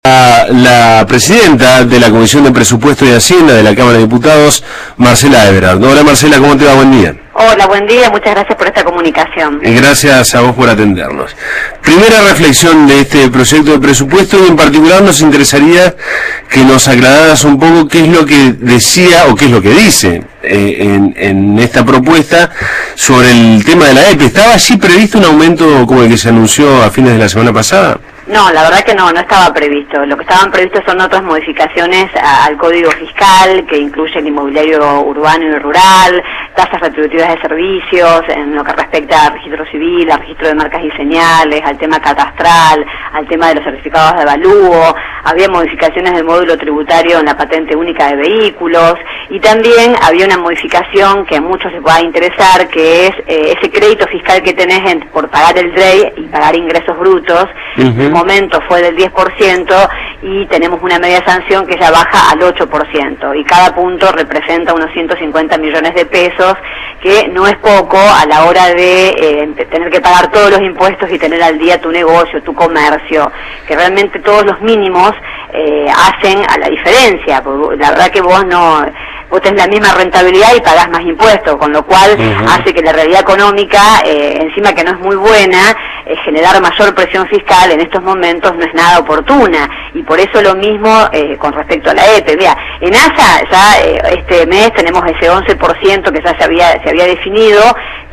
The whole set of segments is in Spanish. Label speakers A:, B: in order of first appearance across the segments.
A: La presidenta de la Comisión de Presupuesto y Hacienda de la Cámara de Diputados, Marcela Ebrard. Hola Marcela, ¿cómo te va? Buen día.
B: Hola, buen día, muchas gracias por esta comunicación.
A: Gracias a vos por atendernos. Primera reflexión de este proyecto de presupuesto, y en particular nos interesaría que nos aclararas un poco qué es lo que decía o qué es lo que dice en esta propuesta sobre el tema de la EPE. ¿Estaba allí previsto un aumento como el que se anunció a fines de la semana pasada?
B: No, la verdad que no estaba previsto. Lo que estaban previstos son otras modificaciones al Código Fiscal, que incluye el inmobiliario urbano y rural, tasas retributivas de servicios, en lo que respecta al registro civil, al registro de marcas y señales, al tema catastral, al tema de los certificados de avalúo. Había modificaciones del módulo tributario en la patente única de vehículos, y también había una modificación que a muchos les va a interesar, que es ese crédito fiscal que tenés por pagar el DREI y pagar ingresos brutos. En momento fue del 10% y tenemos una media sanción que ya baja al 8%, y cada punto representa unos 150 millones de pesos, que no es poco a la hora de tener que pagar todos los impuestos y tener al día tu negocio, tu comercio, que realmente todos los mínimos hacen a la diferencia. La verdad que vos tenés la misma rentabilidad y pagás más impuestos, con lo cual hace que la realidad económica, encima que no es muy buena, generar mayor presión fiscal en estos momentos no es nada oportuna, y por eso lo mismo con respecto a la EPE. Mira, en ASA ya este mes tenemos ese 11% que ya se había definido,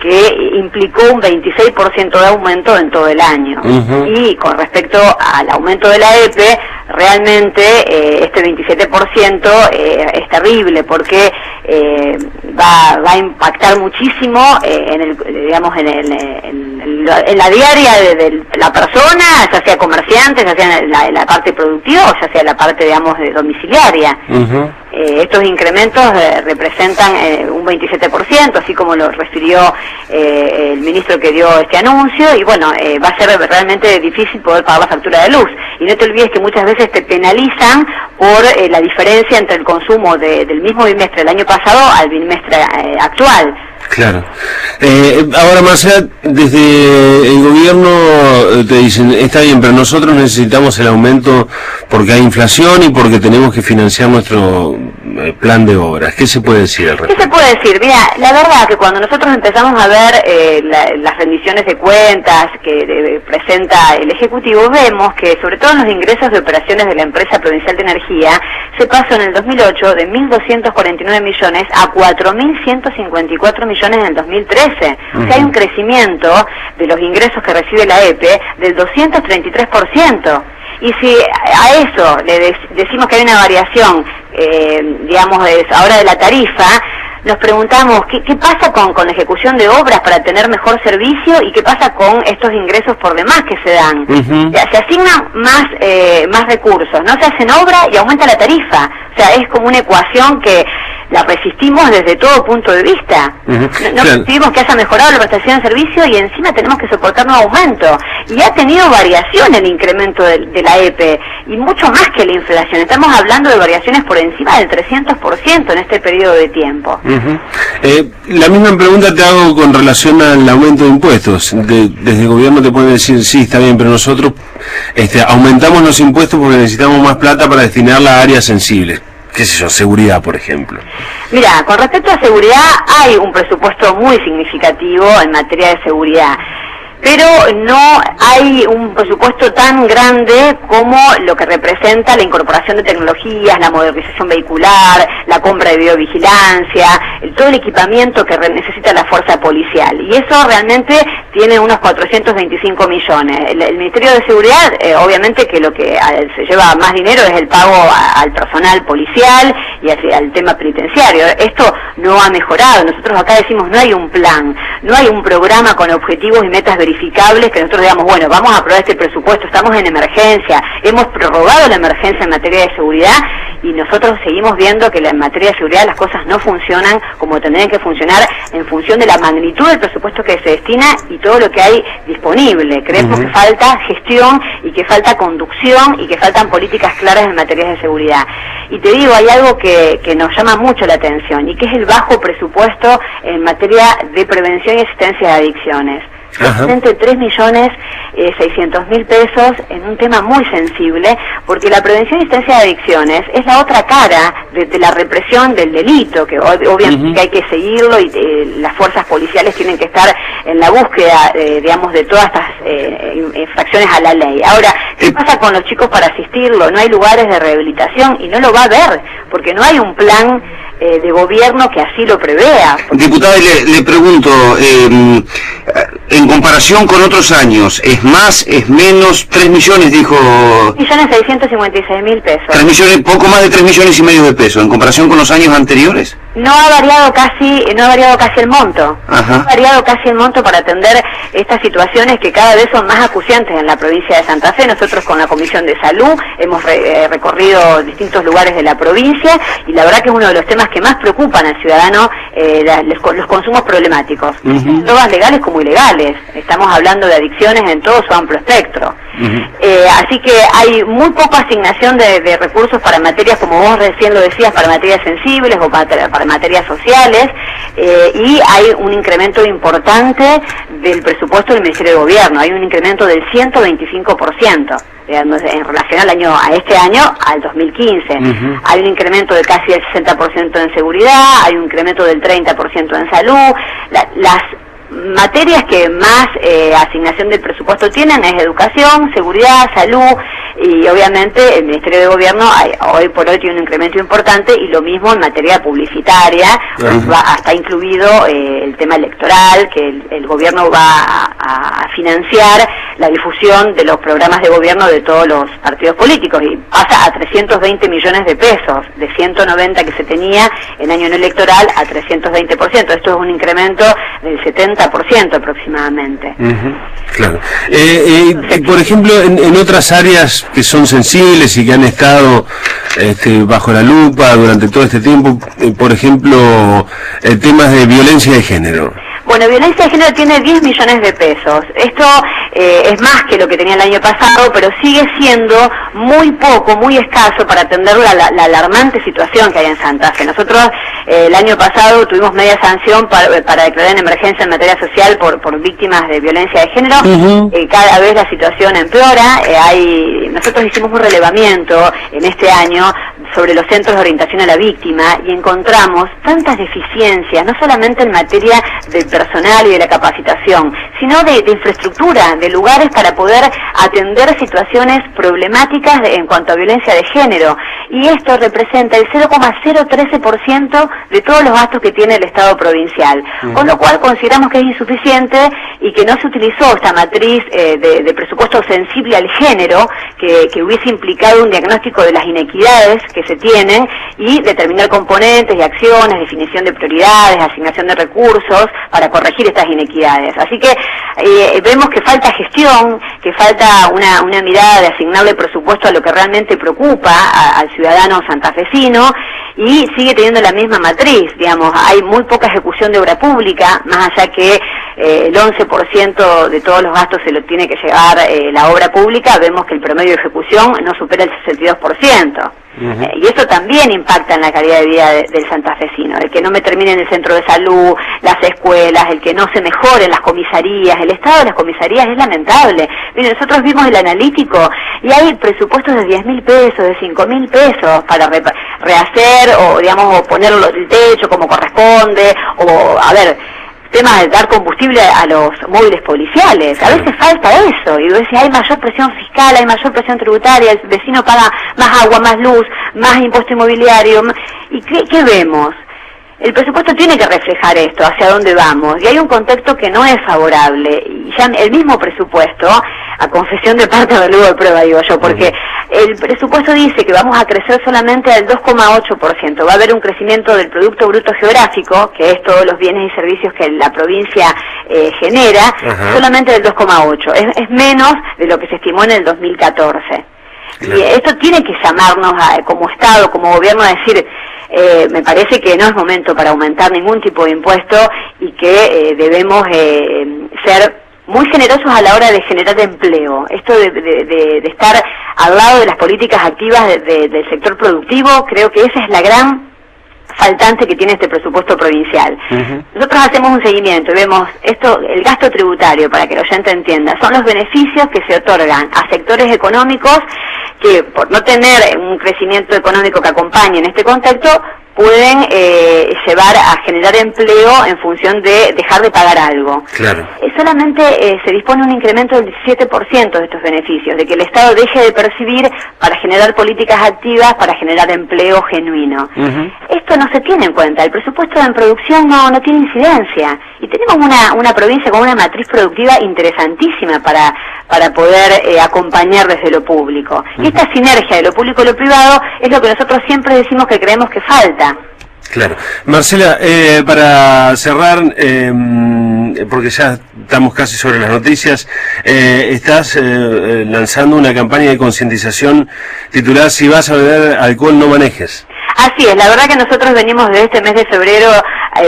B: que implicó un 26% de aumento en todo el año. Y con respecto al aumento de la EPE, realmente este 27% es terrible, porque va a impactar muchísimo en la diaria de la persona, ya sea comerciante, ya sea en la parte productiva o ya sea la parte, digamos, domiciliaria. Estos incrementos representan un 27%, así como lo refirió el ministro que dio este anuncio, y bueno, va a ser realmente difícil poder pagar la factura de luz. Y no te olvides que muchas veces te penalizan por la diferencia entre el consumo del mismo bimestre del año pasado al bimestre actual.
A: Claro. Ahora, Marcela, desde el gobierno te dicen, está bien, pero nosotros necesitamos el aumento porque hay inflación y porque tenemos que financiar nuestro plan de obras. ¿Qué se puede decir al respecto?
B: ¿Qué se puede decir? Mira, la verdad que cuando nosotros empezamos a ver las rendiciones de cuentas que presenta el Ejecutivo, vemos que sobre todo en los ingresos de operaciones de la Empresa Provincial de Energía se pasó en el 2008 de 1.249 millones a 4.154 millones en el 2013. O sea, hay un crecimiento de los ingresos que recibe la EPE del 233%. Y si a eso le decimos que hay una variación, digamos, ahora de la tarifa, nos preguntamos qué pasa con la ejecución de obras para tener mejor servicio, y qué pasa con estos ingresos por demás que se dan. Se asignan más recursos, no se hacen obra y aumenta la tarifa. O sea, es como una ecuación que la resistimos desde todo punto de vista. No percibimos que haya mejorado la prestación de servicio, y encima tenemos que soportar un aumento. Y ha tenido variación el incremento de la EPE, y mucho más que la inflación. Estamos hablando de variaciones por encima del 300% en este periodo de tiempo.
A: La misma pregunta te hago con relación al aumento de impuestos. Desde el gobierno te pueden decir, sí, está bien, pero nosotros aumentamos los impuestos porque necesitamos más plata para destinarla a áreas sensibles. ¿Qué sé yo? Seguridad, por ejemplo. Mira, con respecto a seguridad, hay un presupuesto muy significativo en materia de seguridad, pero no hay un presupuesto tan grande como lo que representa la incorporación de tecnologías, la modernización vehicular, la compra de videovigilancia, todo el equipamiento que necesita la fuerza policial. Y eso realmente tiene unos 425 millones. El Ministerio de Seguridad, obviamente que lo que se lleva más dinero es el pago al personal policial y al tema penitenciario. Esto no ha mejorado. Nosotros acá decimos, no hay un plan, no hay un programa con objetivos y metas verificables que nosotros digamos, bueno, vamos a aprobar este presupuesto, estamos en emergencia, hemos prorrogado la emergencia en materia de seguridad, y nosotros seguimos viendo que en materia de seguridad las cosas no funcionan como tendrían que funcionar en función de la magnitud del presupuesto que se destina y todo lo que hay disponible. Creemos que falta gestión, y que falta conducción, y que faltan políticas claras en materia de seguridad. Y te digo, hay algo que nos llama mucho la atención, y que es el bajo presupuesto en materia de prevención y asistencia de adicciones.
B: Realmente 3.600.000 pesos en un tema muy sensible, porque la prevención y asistencia de adicciones es la otra cara de la represión del delito, que obviamente que hay que seguirlo y las fuerzas policiales tienen que estar en la búsqueda, digamos, de todas estas infracciones a la ley. Ahora, ¿qué pasa con los chicos para asistirlo? No hay lugares de rehabilitación y no lo va a haber, porque no hay un plan de gobierno que así lo prevea.
C: Diputada, le pregunto, en comparación con otros años, ¿es más, es menos? 3 millones, dijo...
B: 3.656.000 pesos.
C: 3 millones, poco más de 3,5 millones de pesos, en comparación con los años anteriores.
B: No ha variado casi el monto.
C: Ajá.
B: No ha variado casi el monto para atender estas situaciones que cada vez son más acuciantes en la provincia de Santa Fe. Nosotros con la Comisión de Salud hemos recorrido distintos lugares de la provincia y la verdad que es uno de los temas que más preocupan al ciudadano, los consumos problemáticos, drogas legales como ilegales. Estamos hablando de adicciones en todo su amplio espectro. Así que hay muy poca asignación de recursos para materias, como vos recién lo decías, para materias sensibles o para materias sociales, y hay un incremento importante del presupuesto del Ministerio de Gobierno. Hay un incremento del 125%. En relación a este año, al 2015. Hay un incremento de casi el 60% en seguridad, hay un incremento del 30% en salud. Las materias que más asignación del presupuesto tienen es educación, seguridad, salud, y obviamente el Ministerio de Gobierno hoy por hoy tiene un incremento importante, y lo mismo en materia publicitaria, hasta incluido el tema electoral, que el gobierno va a financiar la difusión de los programas de gobierno de todos los partidos políticos, y pasa a 320 millones de pesos, de 190 que se tenía en año no electoral a 320%. Esto es un incremento del 70% aproximadamente.
A: Claro. Por ejemplo, en otras áreas que son sensibles y que han estado bajo la lupa durante todo este tiempo, por ejemplo, temas de violencia de género.
B: Bueno, violencia de género tiene 10 millones de pesos. Esto es más que lo que tenía el año pasado, pero sigue siendo muy poco, muy escaso para atender la alarmante situación que hay en Santa Fe. Nosotros el año pasado tuvimos media sanción para declarar en emergencia en materia social por víctimas de violencia de género. Cada vez la situación empeora. Nosotros hicimos un relevamiento en este año sobre los centros de orientación a la víctima y encontramos tantas deficiencias, no solamente en materia del personal y de la capacitación, sino de infraestructura, de lugares para poder atender situaciones problemáticas en cuanto a violencia de género. Y esto representa el 0,013% de todos los gastos que tiene el Estado provincial. Con lo cual consideramos que es insuficiente y que no se utilizó esta matriz de presupuesto sensible al género, que hubiese implicado un diagnóstico de las inequidades que se tienen y determinar componentes y acciones, definición de prioridades, asignación de recursos para corregir estas inequidades. Así que vemos que falta gestión, que falta una mirada de asignarle presupuesto a lo que realmente preocupa al ciudadano santafesino, y sigue teniendo la misma matriz, digamos. Hay muy poca ejecución de obra pública, más allá que el 11% de todos los gastos se lo tiene que llevar la obra pública. Vemos que el promedio de ejecución no supera el 62%. Y eso también impacta en la calidad de vida del santafesino, el que no me termine en el centro de salud, las escuelas, el que no se mejore en las comisarías. El estado de las comisarías es lamentable. Miren, nosotros vimos el analítico y hay presupuestos de 10.000 pesos, de 5.000 pesos para rehacer o, digamos, o ponerlo el techo como corresponde, o, a ver, tema de dar combustible a los móviles policiales. A veces falta eso, y vos decís, hay mayor presión fiscal, hay mayor presión tributaria, el vecino paga más agua, más luz, más impuesto inmobiliario. ¿Y qué vemos? El presupuesto tiene que reflejar esto, hacia dónde vamos, y hay un contexto que no es favorable, y ya el mismo presupuesto, a confesión de parte de luego de prueba, digo yo, porque el presupuesto dice que vamos a crecer solamente al 2,8%, va a haber un crecimiento del Producto Bruto Geográfico, que es todos los bienes y servicios que la provincia genera, solamente del 2,8%, es menos de lo que se estimó en el 2014. Y esto tiene que llamarnos como Estado, como gobierno, a decir, me parece que no es momento para aumentar ningún tipo de impuesto y que debemos ser muy generosos a la hora de generar empleo. Esto de estar al lado de las políticas activas del sector productivo, creo que esa es la gran faltante que tiene este presupuesto provincial. Nosotros hacemos un seguimiento y vemos esto, el gasto tributario, para que el oyente entienda, son los beneficios que se otorgan a sectores económicos que, por no tener un crecimiento económico que acompañe en este contexto, pueden llevar a generar empleo en función de dejar de pagar algo.
A: Claro.
B: Solamente se dispone un incremento del 17% de estos beneficios, de que el Estado deje de percibir para generar políticas activas, para generar empleo genuino. Esto no se tiene en cuenta. El presupuesto en producción no tiene incidencia. Y tenemos una provincia con una matriz productiva interesantísima para poder acompañar desde lo público. Y esta sinergia de lo público y lo privado es lo que nosotros siempre decimos que creemos que falta.
A: Claro. Marcela, para cerrar, porque ya estamos casi sobre las noticias, estás lanzando una campaña de concientización titulada "Si vas a beber alcohol, no manejes".
B: Así es, la verdad que nosotros venimos desde este mes de febrero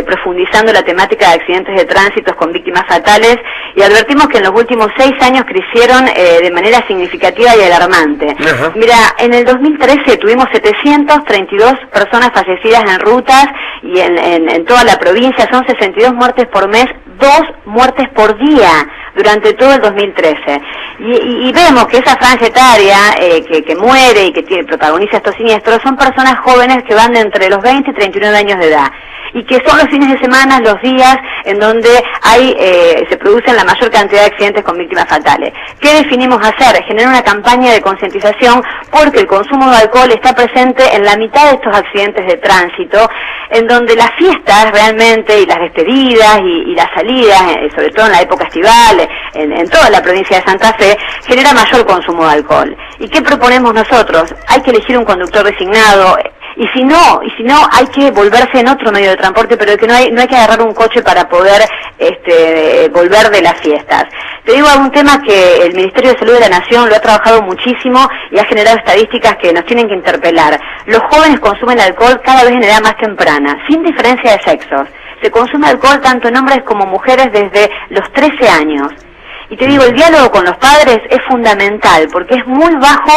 B: profundizando la temática de accidentes de tránsito con víctimas fatales y advertimos que en los últimos 6 años crecieron de manera significativa y alarmante. Mira, en el 2013 tuvimos 732 personas fallecidas en rutas y en toda la provincia, son 62 muertes por mes, 2 muertes por día durante todo el 2013. Y vemos que esa franja etaria que muere y que protagoniza estos siniestros son personas jóvenes que van de entre los 20 y 39 años de edad. Y que son los fines de semana, los días en donde se producen la mayor cantidad de accidentes con víctimas fatales. ¿Qué definimos hacer? Generar una campaña de concientización porque el consumo de alcohol está presente en la mitad de estos accidentes de tránsito, en donde las fiestas realmente, y las despedidas y las salidas, sobre todo en la época estival, en toda la provincia de Santa Fe, genera mayor consumo de alcohol. ¿Y qué proponemos nosotros? Hay que elegir un conductor designado. Y si no, hay que volverse en otro medio de transporte, pero que no hay que agarrar un coche para poder volver de las fiestas. Te digo algún tema que el Ministerio de Salud de la Nación lo ha trabajado muchísimo y ha generado estadísticas que nos tienen que interpelar. Los jóvenes consumen alcohol cada vez en edad más temprana, sin diferencia de sexos. Se consume alcohol tanto en hombres como mujeres desde los 13 años. Y te digo, el diálogo con los padres es fundamental, porque es muy bajo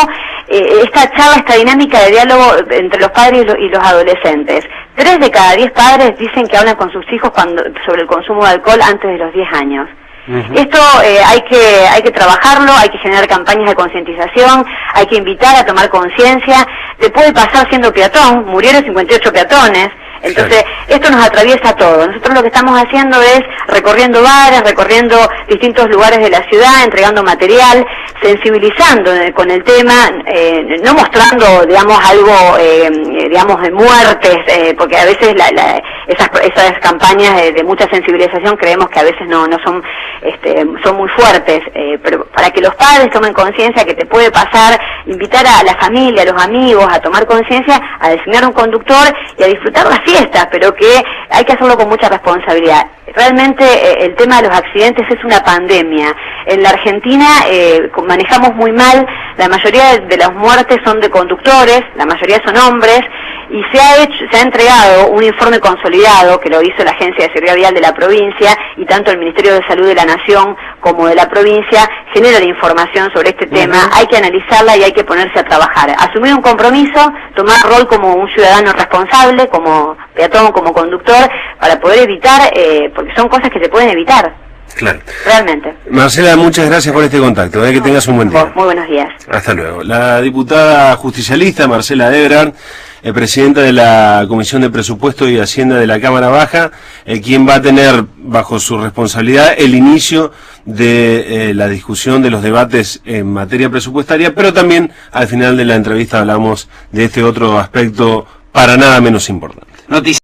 B: esta charla, esta dinámica de diálogo entre los padres y los adolescentes. 3 de cada 10 padres dicen que hablan con sus hijos sobre el consumo de alcohol antes de los 10 años. Esto hay que trabajarlo, hay que generar campañas de concientización, hay que invitar a tomar conciencia. Te puede pasar siendo peatón, murieron 58 peatones. Entonces, esto nos atraviesa a todos. Nosotros lo que estamos haciendo es recorriendo bares, recorriendo distintos lugares de la ciudad, entregando material, sensibilizando con el tema, no mostrando, digamos, algo, digamos, de muertes, porque a veces esas campañas de mucha sensibilización creemos que a veces no son muy fuertes, pero para que los padres tomen conciencia que te puede pasar, invitar a la familia, a los amigos a tomar conciencia, a designar un conductor y a disfrutar las fiestas, pero que hay que hacerlo con mucha responsabilidad. Realmente el tema de los accidentes es una pandemia. En la Argentina manejamos muy mal, la mayoría de las muertes son de conductores, la mayoría son hombres, y se ha entregado un informe consolidado que lo hizo la Agencia de Seguridad Vial de la provincia, y tanto el Ministerio de Salud de la Nación como de la provincia generan información sobre este tema. Hay que analizarla y hay que ponerse a trabajar, asumir un compromiso, tomar rol como un ciudadano responsable, como peatón, como conductor, para poder evitar, porque son cosas que se pueden evitar.
A: Claro.
B: Realmente.
A: Marcela, muchas gracias por este contacto. Que tengas un buen día.
B: Muy buenos días.
A: Hasta luego. La diputada justicialista Marcela Ebrard, presidenta de la Comisión de Presupuesto y Hacienda de la Cámara Baja, quien va a tener bajo su responsabilidad el inicio de la discusión de los debates en materia presupuestaria, pero también al final de la entrevista hablamos de este otro aspecto para nada menos importante.